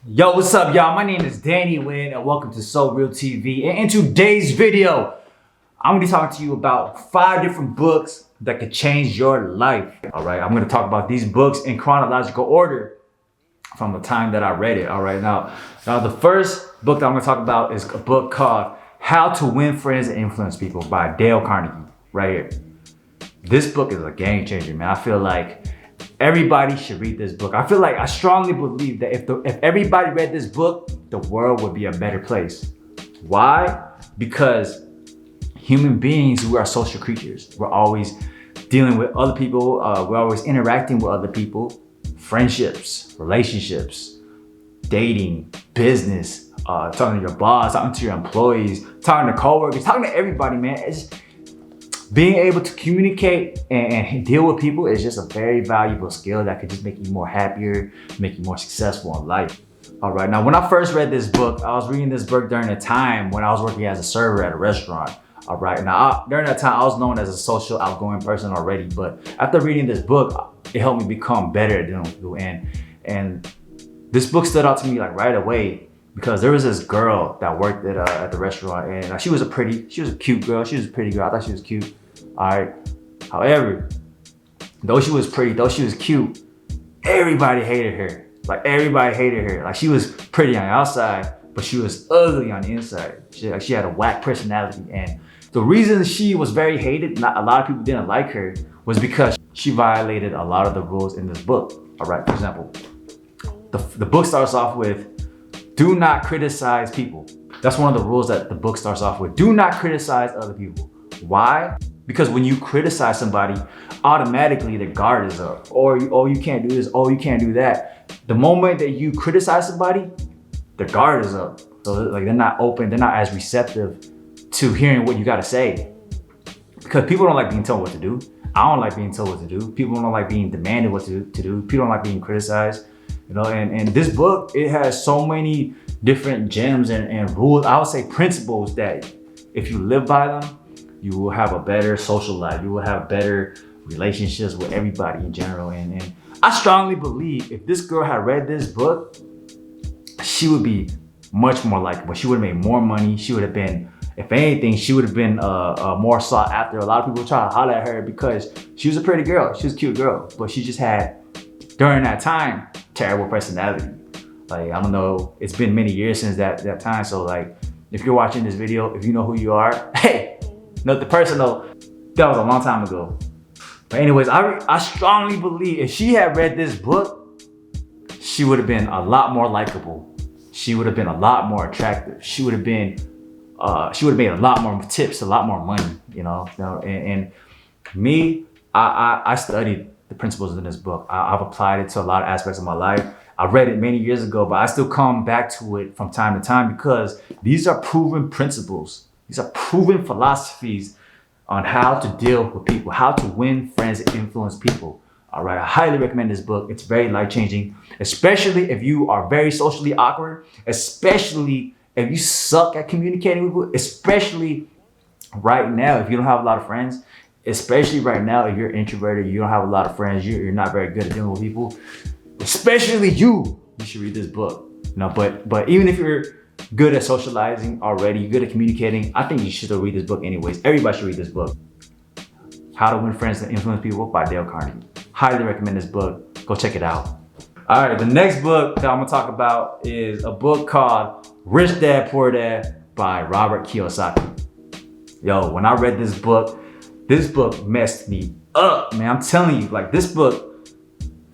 Yo, what's up, y'all? My name is Danny Wynn, and welcome to soulrealtv. And in today's video, I'm gonna be talking to you about 5 different books that could change your life. All right, I'm gonna talk about these books in chronological order from the time that I read it. All right, now the first book that I'm gonna talk about is a book called How to Win Friends and Influence People by Dale Carnegie. Right here. This book is a game changer, man. I feel like everybody should read this book. I strongly believe that if everybody read this book, the world would be a better place. Why? Because human beings, we are social creatures. We're always dealing with other people. We're always interacting with other people. Friendships, relationships, dating, business, talking to your boss, talking to your employees, talking to coworkers, talking to everybody, man. Being able to communicate and deal with people is just a very valuable skill that could just make you more happier, make you more successful in life. All right, now when I first read this book, I was reading this book during a time when I was working as a server at a restaurant. All right, now during that time, I was known as a social, outgoing person already, but after reading this book, it helped me become better at dealing with people. And this book stood out to me like right away, because there was this girl that worked at the restaurant, and she was a cute girl. She was a pretty girl. I thought she was cute. All right. However, though she was pretty, though she was cute, everybody hated her. Like everybody hated her. Like she was pretty on the outside, but she was ugly on the inside. She had a whack personality, and the reason she was very hated, not a lot of people didn't like her, was because she violated a lot of the rules in this book. All right. For example, the book starts off with, do not criticize people. That's one of the rules that the book starts off with. Do not criticize other people. Why? Because when you criticize somebody, automatically their guard is up. Or you can't do this, oh, you can't do that. The moment that you criticize somebody, their guard is up. So like they're not open, they're not as receptive to hearing what you gotta say. Because people don't like being told what to do. I don't like being told what to do. People don't like being demanded what to do. People don't like being criticized. You know, and this book, it has so many different gems and rules, I would say principles, that if you live by them, you will have a better social life. You will have better relationships with everybody in general. And I strongly believe if this girl had read this book, she would be much more likable. She would have made more money. She would have been, if anything, she would have been more sought after. A lot of people try to holler at her because she was a pretty girl. She was a cute girl, but she just had, during that time, terrible personality. Like, I don't know, it's been many years since that time. So like, if you're watching this video, if you know who you are, hey, nothing personal, that was a long time ago. But anyways, I strongly believe if she had read this book, she would have been a lot more likable. She would have been a lot more attractive. She would have made a lot more tips, a lot more money, you know? And me, I studied the principles in this book. I've applied it to a lot of aspects of my life. I read it many years ago, but I still come back to it from time to time because these are proven principles. These are proven philosophies on how to deal with people, how to win friends and influence people. All right, I highly recommend this book. It's very life-changing, especially if you are very socially awkward, especially if you suck at communicating with people, especially right now if you don't have a lot of friends. Especially right now, if you're introverted, you don't have a lot of friends, you're not very good at dealing with people, especially you should read this book. You know, but even if you're good at socializing already, good at communicating, I think you should still read this book anyways. Everybody should read this book. How to Win Friends and Influence People by Dale Carnegie. Highly recommend this book. Go check it out. All right, the next book that I'm gonna talk about is a book called Rich Dad, Poor Dad by Robert Kiyosaki. Yo, when I read this book messed me up, man. I'm telling you, like this book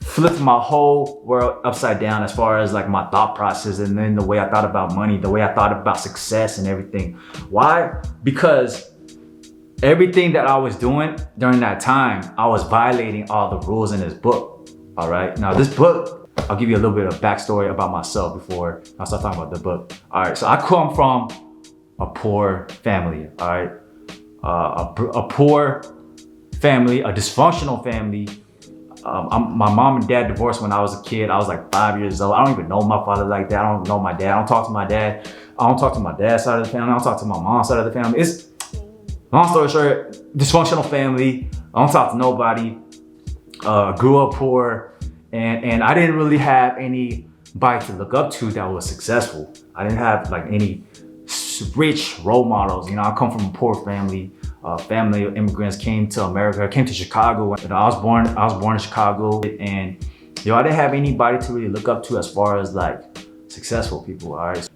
flipped my whole world upside down as far as like my thought process and then the way I thought about money, the way I thought about success and everything. Why? Because everything that I was doing during that time, I was violating all the rules in this book. All right. Now this book, I'll give you a little bit of backstory about myself before I start talking about the book. All right. So I come from a poor family. All right. A poor family, a dysfunctional family. My mom and dad divorced when I was a kid. I was like 5 years old. I don't even know my father like that. I don't know my dad. I don't talk to my dad. I don't talk to my dad's side of the family. I don't talk to my mom's side of the family. It's, long story short, dysfunctional family. I don't talk to nobody. Grew up poor, and I didn't really have any anybody to look up to that was successful. I didn't have like any rich role models. You know, I come from a poor family. Family of immigrants came to America, came to Chicago. And I was born in Chicago, and I didn't have anybody to really look up to as far as like successful people. All right.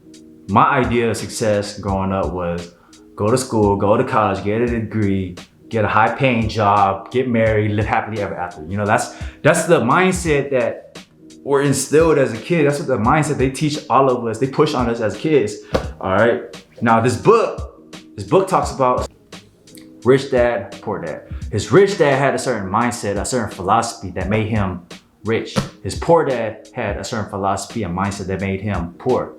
My idea of success growing up was go to school, go to college, get a degree, get a high paying job, get married, live happily ever after. You know, that's the mindset that we're instilled as a kid. That's what the mindset they teach all of us. They push on us as kids. All right. Now this book talks about rich dad, poor dad. His rich dad had a certain mindset, a certain philosophy that made him rich. His poor dad had a certain philosophy and mindset that made him poor.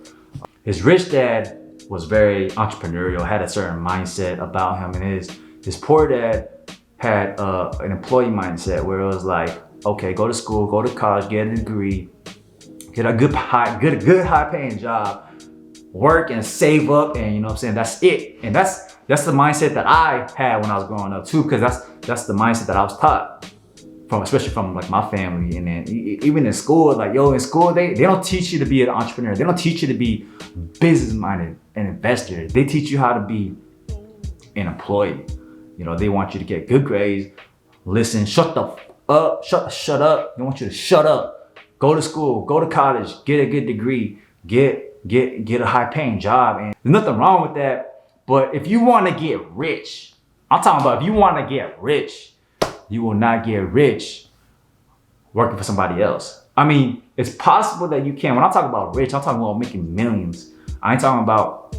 His rich dad was very entrepreneurial, had a certain mindset about him, and his poor dad had an employee mindset where it was like, okay, go to school, go to college, get a degree, get a good high paying job, work and save up, and you know what I'm saying, that's it. And that's the mindset that I had when I was growing up too, because that's the mindset that I was taught from, especially from like my family. And then even in school, like in school, they don't teach you to be an entrepreneur. They don't teach you to be business minded and investor. They teach you how to be an employee. You know, they want you to get good grades, listen, shut up. They want you to shut up. Go to school, go to college, get a good degree, get a high paying job. And there's nothing wrong with that. But if you want to get rich, I'm talking about if you want to get rich, you will not get rich working for somebody else. I mean, it's possible that you can. When I talk about rich, I'm talking about making millions. I ain't talking about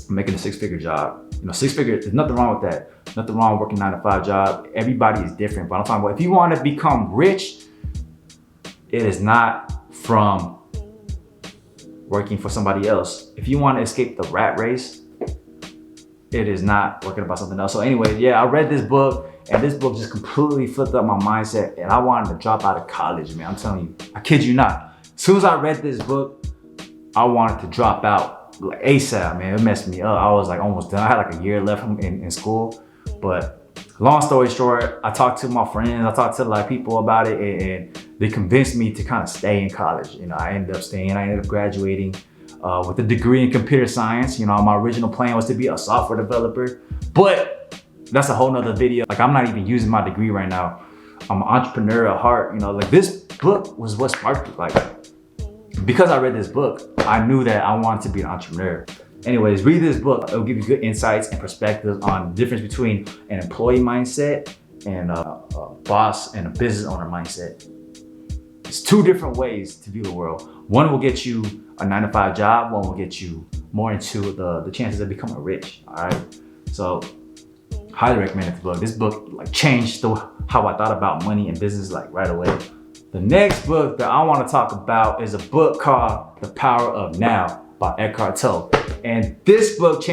making a 6-figure job. You know, 6-figure, there's nothing wrong with that. Nothing wrong with working 9-to-5 job. Everybody is different. But I'm talking about if you want to become rich, it is not from working for somebody else. If you want to escape the rat race, it is not working about something else. So anyway, yeah, I read this book, and this book just completely flipped up my mindset, and I wanted to drop out of college, man. I'm telling you, I kid you not. As soon as I read this book, I wanted to drop out like ASAP, man. It messed me up. I was like almost done. I had like a year left in school. But long story short, I talked to my friends, I talked to like people about it, and they convinced me to kind of stay in college. You know, I ended up staying. I ended up graduating with a degree in computer science. You know, my original plan was to be a software developer, but that's a whole nother video. Like, I'm not even using my degree right now. I'm an entrepreneur at heart. You know, like this book was what sparked it. Like, because I read this book, I knew that I wanted to be an entrepreneur. Anyways, read this book. It'll give you good insights and perspectives on the difference between an employee mindset and a boss and a business owner mindset. It's two different ways to view the world. One will get you a 9-to-5 job. One will get you more into the chances of becoming rich. All right. So highly recommend this book. This book like changed how I thought about money and business like right away. The next book that I want to talk about is a book called The Power of Now by Eckhart Tolle. And this book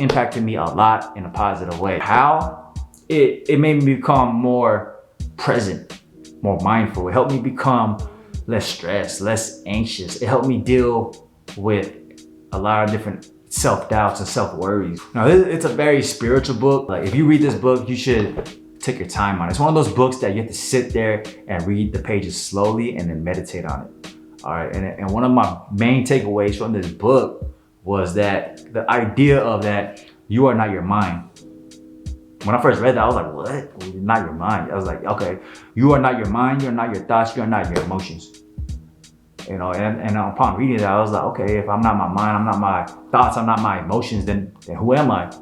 impacted me a lot in a positive way. How? It made me become more present, more mindful. It helped me become less stressed, less anxious. It helped me deal with a lot of different self-doubts and self-worries. Now, it's a very spiritual book. Like, if you read this book, you should take your time on it. It's one of those books that you have to sit there and read the pages slowly and then meditate on it. All right, and one of my main takeaways from this book was that the idea of that you are not your mind. When I first read that, I was like, what? You're not your mind. I was like, okay, you are not your mind, you're not your thoughts, you're not your emotions. You know, and upon reading that, I was like, okay, if I'm not my mind, I'm not my thoughts, I'm not my emotions, then who am I?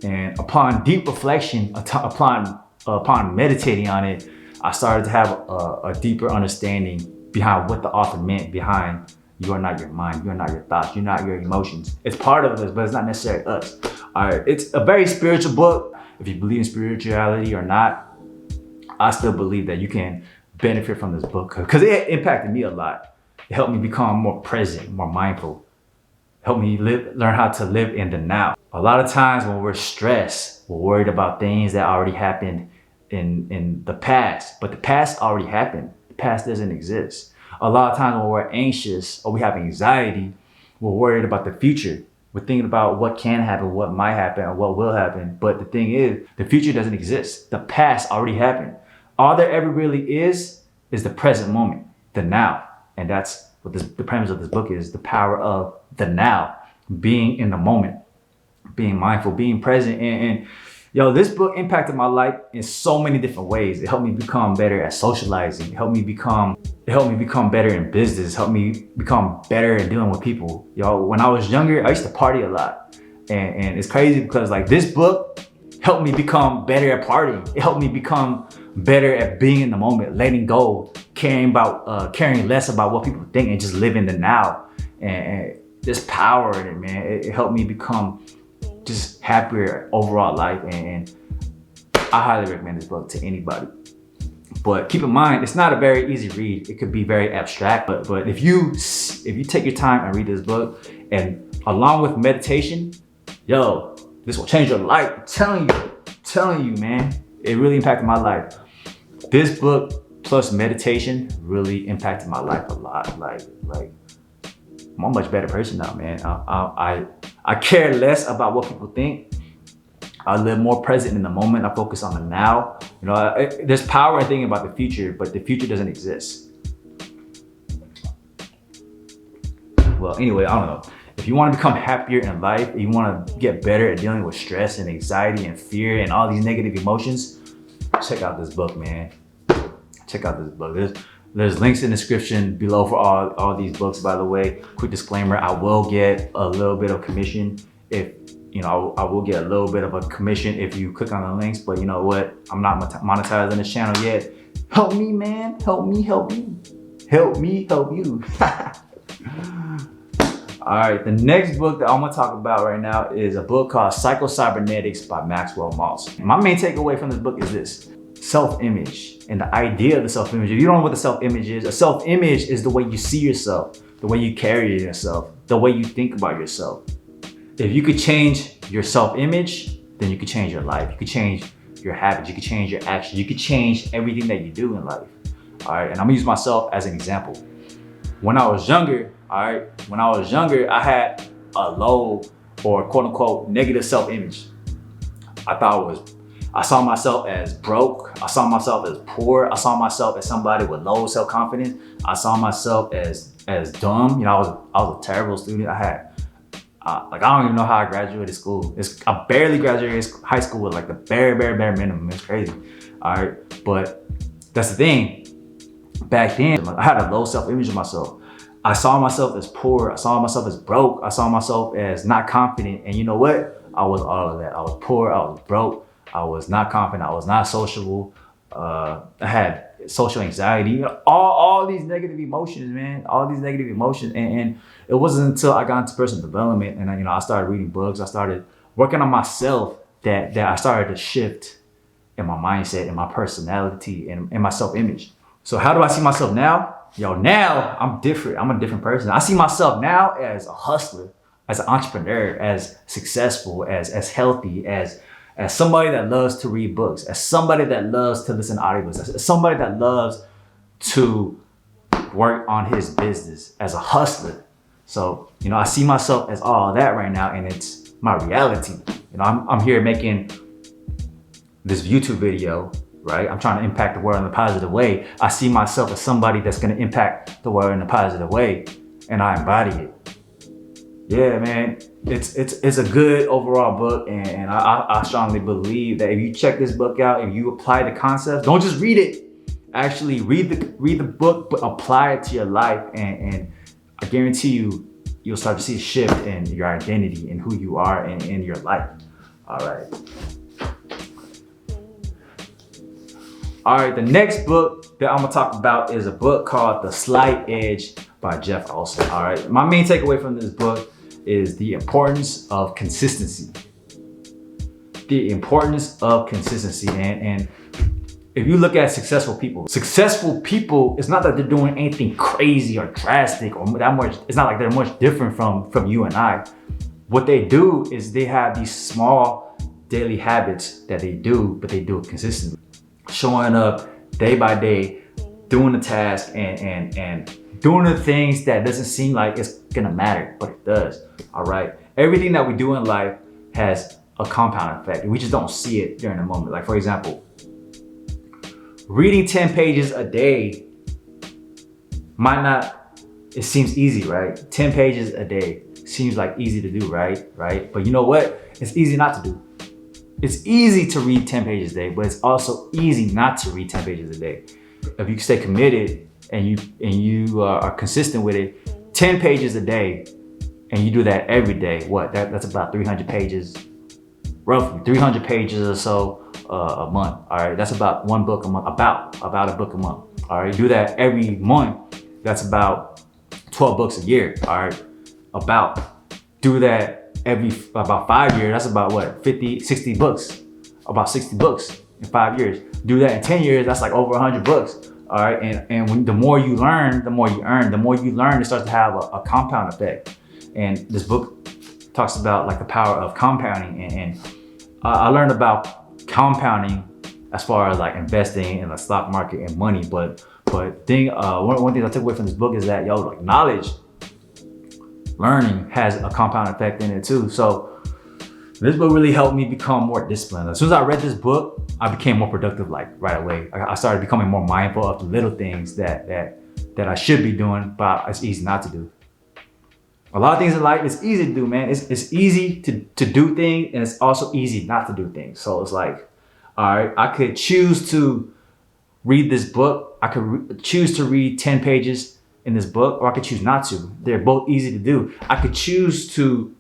And upon deep reflection, upon meditating on it, I started to have a deeper understanding behind what the author meant behind you are not your mind, you're not your thoughts, you're not your emotions. It's part of us, but it's not necessarily us. All right, it's a very spiritual book. If you believe in spirituality or not, I still believe that you can benefit from this book because it impacted me a lot. It helped me become more present, more mindful. It helped me learn how to live in the now. A lot of times when we're stressed, we're worried about things that already happened in the past, but the past already happened. The past doesn't exist. A lot of times when we're anxious or we have anxiety, we're worried about the future. We're thinking about what can happen, what might happen, or what will happen. But the thing is, the future doesn't exist. The past already happened. All there ever really is the present moment. the now. And that's what the premise of this book is, the power of the now, being in the moment, being mindful, being present. And yo, this book impacted my life in so many different ways. It helped me become better at socializing. It helped me become better in business. It helped me become better at dealing with people. Yo, when I was younger, I used to party a lot. And it's crazy because like this book helped me become better at partying. It helped me become better at being in the moment, letting go, caring less about what people think and just living the now. And there's power in it, man. It helped me become just happier overall life. And I highly recommend this book to anybody. But keep in mind, it's not a very easy read. It could be very abstract, but if you take your time and read this book, and along with meditation, yo, this will change your life. I'm telling you, man. It really impacted my life. This book plus meditation really impacted my life a lot. Like I'm a much better person now, man. I care less about what people think. I live more present in the moment. I focus on the now. You know, there's power in thinking about the future, but the future doesn't exist. Well, anyway, I don't know. If you want to become happier in life, if you want to get better at dealing with stress and anxiety and fear and all these negative emotions, check out this book, man. Check out this book. There's links in the description below for all these books, by the way. Quick disclaimer, I will get a little bit of commission if, you know, I will get a little bit of a commission if you click on the links, but you know what? I'm not monetized on this channel yet. Help me, man. Help me, help you. Help me, help you. All right, the next book that I'm gonna talk about right now is a book called Psycho-Cybernetics by Maxwell Maltz. My main takeaway from this book is this: self-image and the idea of the self-image. If you don't know what the self-image is, a self-image is the way you see yourself, the way you carry yourself, the way you think about yourself. If you could change your self-image, then you could change your life. You could change your habits, you could change your actions, you could change everything that you do in life. All right, and I'm gonna use myself as an example. When I was younger, I had a low or quote unquote negative self-image. I saw myself as broke. I saw myself as poor. I saw myself as somebody with low self-confidence. I saw myself as dumb. You know, I was a terrible student. I don't even know how I graduated school. I barely graduated high school with like the bare minimum. It's crazy. All right, but that's the thing. Back then, I had a low self-image of myself. I saw myself as poor. I saw myself as broke. I saw myself as not confident. And you know what? I was all of that. I was poor. I was broke. I was not confident. I was not sociable. I had social anxiety. You know, all these negative emotions, man. All these negative emotions. And it wasn't until I got into personal development and I started reading books. I started working on myself that I started to shift in my mindset, in my personality, and in my self-image. So how do I see myself now? Yo, now I'm different. I'm a different person. I see myself now as a hustler, as an entrepreneur, as successful, as healthy, as somebody that loves to read books, as somebody that loves to listen to audiobooks, as somebody that loves to work on his business, as a hustler. So, you know, I see myself as all that right now, and it's my reality. You know, I'm here making this YouTube video, right? I'm trying to impact the world in a positive way. I see myself as somebody that's gonna impact the world in a positive way, and I embody it. Yeah, man, it's a good overall book, and I strongly believe that if you check this book out, if you apply the concepts, don't just read it. Actually read the book, but apply it to your life, and I guarantee you'll start to see a shift in your identity and who you are in your life. All right, the next book that I'm gonna talk about is a book called The Slight Edge by Jeff Olson. All right, my main takeaway from this book is the importance of consistency. The importance of consistency. And if you look at successful people, it's not that they're doing anything crazy or drastic or that much. It's not like they're much different from you and I. What they do is they have these small daily habits that they do, but they do it consistently. Showing up day by day, doing the task and doing the things that doesn't seem like it's gonna matter, but it does. All right. Everything that we do in life has a compound effect. We just don't see it during the moment. Like, for example, reading 10 pages a day might not, it seems easy, right? 10 pages a day seems like easy to do, right? But you know what? It's easy not to do. It's easy to read 10 pages a day, but it's also easy not to read 10 pages a day. If you stay committed and you are consistent with it, 10 pages a day, and you do that every day, that's about 300 pages, roughly 300 pages or so a month. All right, that's about one book a month, about a book a month. All right, do that every month. That's about 12 books a year. All right, do that about 5 years. That's about what, 50, 60 books, about 60 books in 5 years. Do that in 10 years. That's like over 100 books. All right, and the more you learn, the more you earn. The more you learn, it starts to have a compound effect. And this book talks about like the power of compounding, and I learned about compounding as far as like investing in the stock market and money. But one thing I took away from this book is that like knowledge, learning has a compound effect in it too. So this book really helped me become more disciplined. As soon as I read this book, I became more productive like right away. I started becoming more mindful of the little things that I should be doing, but it's easy not to do. A lot of things in life, it's easy to do, man. It's easy to do things, and it's also easy not to do things. So it's like, all right, I could choose to read this book. I could choose to read 10 pages in this book, or I could choose not to. They're both easy to do. I could choose to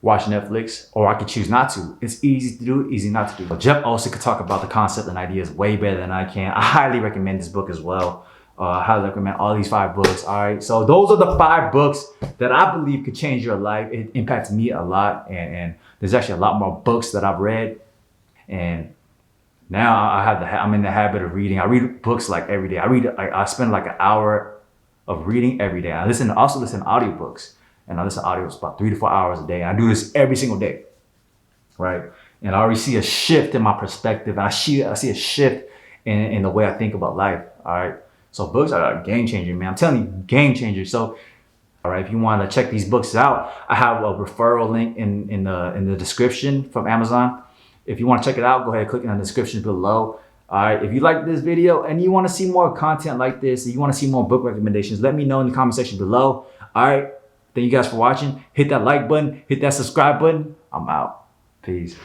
watch Netflix, or I could choose not to. It's easy to do, easy not to do. Jeff also could talk about the concept and ideas way better than I can. I highly recommend this book as well. I highly recommend all these 5 books. All right, so those are the 5 books that I believe could change your life. It impacts me a lot, and there's actually a lot more books that I've read, and now I'm in the habit of reading. I read books like every day. I spend like an hour of reading every day. I also listen to audiobooks, and I listen to audiobooks about 3 to 4 hours a day. And I do this every single day, right? And I already see a shift in my perspective. And I see a shift in the way I think about life. All right. So books are a game changer, man. I'm telling you, game changer. So, all right, if you want to check these books out, I have a referral link in the description from Amazon. If you want to check it out, go ahead and click on the description below. All right, if you like this video and you want to see more content like this, and you want to see more book recommendations, let me know in the comment section below. All right, thank you guys for watching. Hit that like button, hit that subscribe button. I'm out. Peace.